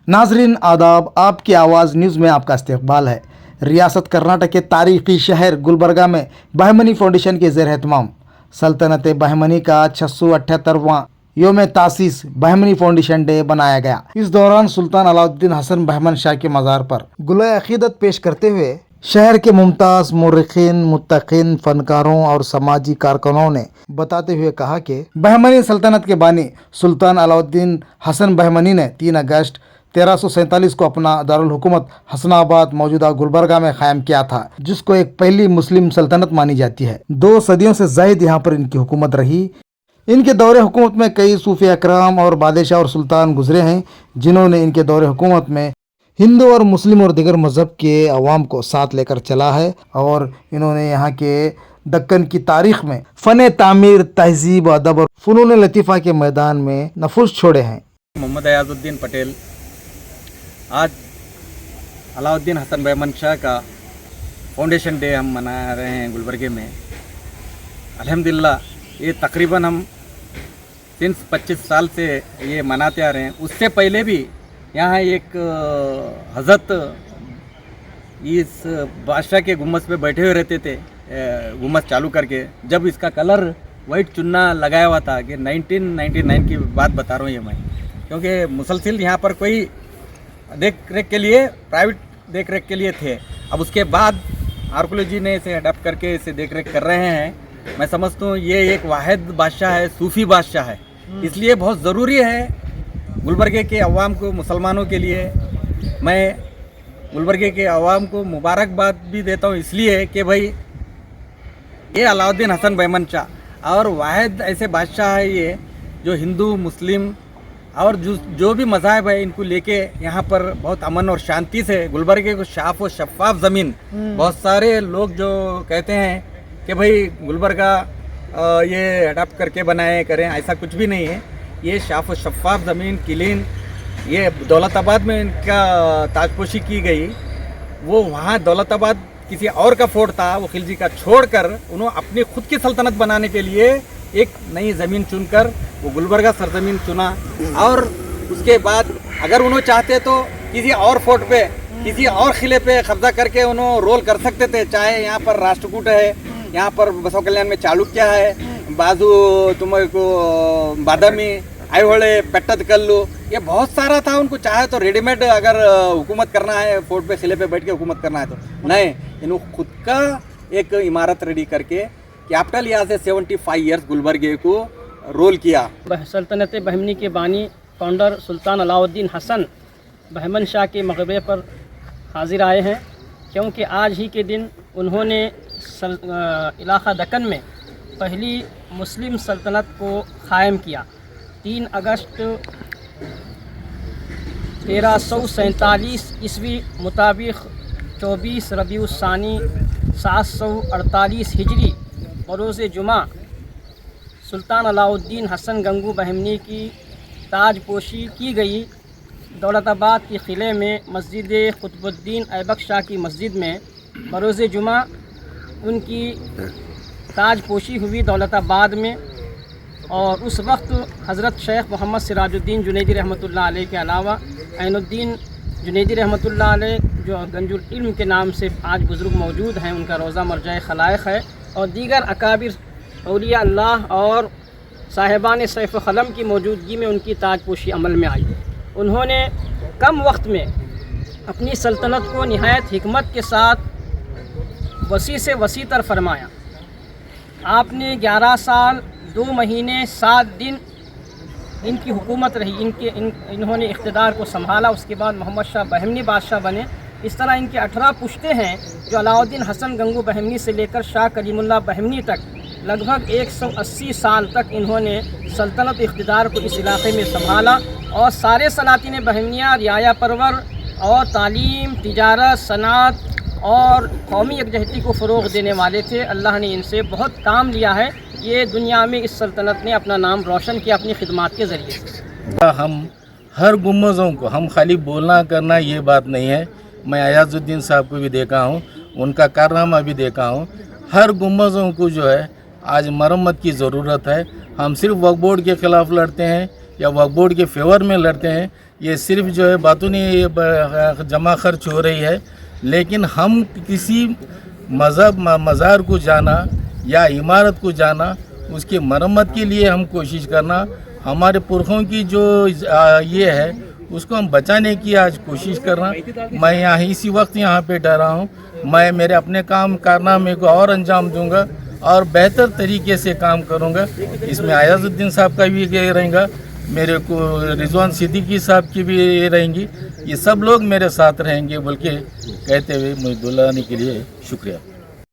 नाजरीन आदाब, आपकी आवाज़ न्यूज़ में आपका इस्तकबाल है। रियासत कर्नाटक के तारीखी शहर गुलबर्गा में बहमनी फाउंडेशन के ज़ेर एहतमाम सल्तनत बहमनी का 678वां योम तासीस बहमनी फाउंडेशन डे बनाया गया। इस दौरान सुल्तान अलाउद्दीन हसन बहमन शाह के मज़ार पर गुलाए अक़ीदत पेश करते हुए शहर के मुमताज़ मुर्रिखीन, मुत्तक़ीन, फ़नकारों और समाजी कारकुनों ने बताते हुए कहा कि बहमनी सल्तनत के बानी सुल्तान अलाउद्दीन हसन बहमनी ने 3 अगस्त 1347 को अपना दारुल हुकूमत हसनाबाद मौजूदा गुलबर्गा में कायम किया था, जिसको एक पहली मुस्लिम सल्तनत मानी जाती है। 2 सदियों से ज़ायद यहाँ पर इनकी हुकूमत रही। इनके दौरे हुकूमत में कई सूफी अकराम और बादशाह और सुल्तान गुजरे हैं, जिन्होंने इनके दौरे हुकूमत में हिंदू और मुस्लिम और दिगर मज़हब के अवाम को साथ लेकर चला है और इन्होंने यहाँ के दक्कन की तारीख़ में फ़न तामीर, तहज़ीब, अदब और फ़नून लतीफ़ा के मैदान में नफूस छोड़े हैं। मोहम्मद अयाजुद्दीन पटेल आज अलाउद्दीन हसन बहमन शाह का फाउंडेशन डे हम मना रहे हैं गुलबर्गे में। अल्हम्दुलिल्लाह ये तकरीबन हम 25 साल से ये मनाते आ रहे हैं। उससे पहले भी यहाँ एक हज़रत इस बादशाह के गुम्बद पे बैठे हुए रहते थे, गुम्बद चालू करके। जब इसका कलर वाइट चुन्ना लगाया हुआ था कि 1999 की बात बता रहा हूँ ये मैं, क्योंकि मुसलसिल यहाँ पर कोई देख रेख के लिए, प्राइवेट देख रेख के लिए थे। अब उसके बाद आर्कोलॉजी ने इसे अडॉप्ट करके इसे देख रेख कर रहे हैं। मैं समझता हूँ ये एक वाहिद बादशाह है, सूफ़ी बादशाह है, इसलिए बहुत ज़रूरी है गुलबर्गे के अवाम को, मुसलमानों के लिए। मैं गुलबर्गे के अवाम को मुबारकबाद भी देता हूँ, इसलिए कि भाई ये अलाउद्दीन हसन बहमन शाह और वाहिद ऐसे बादशाह है ये जो हिंदू, मुस्लिम और जो भी मज़ाहब है इनको लेके यहाँ पर बहुत अमन और शांति से गुलबर्गे को साफ और शफ़ाफ ज़मीन। बहुत सारे लोग जो कहते हैं कि भाई गुलबर्गा ये अडॉप्ट करके बनाए करें, ऐसा कुछ भी नहीं है। ये साफ और शफ़ाफ ज़मीन, क्लीन। ये दौलताबाद में इनका ताजपोशी की गई, वो वहाँ दौलताबाद किसी और का फोर्ट था, वो खिलजी का छोड़कर उन्होंने अपनी खुद की सल्तनत बनाने के लिए एक नई ज़मीन चुनकर वो गुलबर्गा सरजमीन चुना। और उसके बाद अगर उन्होंने चाहते तो किसी और फोर्ट पे, किसी और किले पे कब्जा करके उन्होंने रोल कर सकते थे। चाहे यहाँ पर राष्ट्रकूट है, यहाँ पर बसव कल्याण में चालुक्य है, बाजू तुमको बादामी, आईहोले, पेट्टद कल्लू, ये बहुत सारा था। उनको चाहे तो रेडीमेड अगर हुकूमत करना है, फोर्ट पे किले पे बैठ के हुकूमत करना है तो नहीं, इन्होंने खुद का एक इमारत रेडी करके कैपिटल यहाँ से 75 ईयर्स गुलबर्गे को रोल किया। सल्तनत बहमनी के बानी फाउंडर सुल्तान अलाउद्दीन हसन बहमन शाह के मकबरे पर हाजिर आए हैं, क्योंकि आज ही के दिन उन्होंने इलाक़ा दक्कन में पहली मुस्लिम सल्तनत को क़ायम किया। 3 अगस्त 1347 ईस्वी मुताबिक 24 रबीउस्सानी 748 हिजरी बरोज़ जुमा सुल्तान अलाउद्दीन हसन गंगू बहमनी की ताजपोशी की गई। दौलताबाद के किले में मस्जिद कुतुबुद्दीन ऐबक शाह की मस्जिद में बरोज़ जुमा उनकी ताजपोशी हुई दौलताबाद में। और उस वक्त हज़रत शेख मोहम्मद सिराजुद्दीन जुनैदी रहमतुल्लाह अलैह के अलावा ऐनुद्दीन जुनैदी रहमतुल्लाह अलैह जो गंजुल इल्म के नाम से आज बुज़ुर्ग मौजूद हैं, उनका रोज़ा मरजाए खलाइक़ है, और दीगर अकाबिर औलिया अल्लाह और साहिबान सैफ़ क़लम की मौजूदगी में उनकी ताजपोशी अमल में आई। उन्होंने कम वक्त में अपनी सल्तनत को निहायत हिकमत के साथ वसी से वसी तर फरमाया। आपने 11 साल 2 महीने 7 दिन इनकी हुकूमत रही, इन्होंने इक़्तिदार को संभाला। उसके बाद मोहम्मद शाह बहमनी बादशाह बने। इस तरह इनके 18 पुश्ते हैं जो अलाउद्दीन हसन गंगू बहमनी से लेकर शाह कलीमुल्लाह बहमनी तक लगभग 180 साल तक इन्होंने सल्तनत इक़्तिदार को इस इलाक़े में संभाला। और सारे सलातीन बहमनिया रियाया परवर और तालीम, तिजारत, सनात और कौमी यकजहती को फ़रोग़ देने वाले थे। अल्लाह ने इनसे बहुत काम लिया है। ये दुनिया में इस सल्तनत ने अपना नाम रोशन किया अपनी खिदमात के ज़रिए। हम हर गुम्बज़ों को, हम खाली बोलना करना ये बात नहीं है। मैं अयाजुद्दीन साहब को भी देखा हूँ, उनका कारनामा भी देखा हूँ। हर गुम्बज़ों को जो है आज मरम्मत की ज़रूरत है। हम सिर्फ वक्फ बोर्ड के ख़िलाफ़ लड़ते हैं या वक्फ बोर्ड के फेवर में लड़ते हैं, یہ صرف جو ہے باتوں نے جمع خرچ ہو رہی ہے، لیکن ہم کسی مزار کو جانا یا عمارت کو جانا، اس کی مرمت کے لیے ہم کوشش کرنا، ہمارے پرخوں کی جو یہ ہے اس کو ہم بچانے کی آج کوشش کرنا۔ میں اسی وقت یہاں پہ ڈرا ہوں، میں میرے اپنے کارنامے کو اور انجام دوں گا اور بہتر طریقے سے کام کروں گا۔ اس میں ایاز الدین صاحب کا بھی رہیں گا، میرے کو رضوان صدیقی صاحب کی بھی رہیں گی، یہ سب لوگ میرے ساتھ رہیں گے بلکہ کہتے ہوئے مجھے دلانے کے لیے شکریہ۔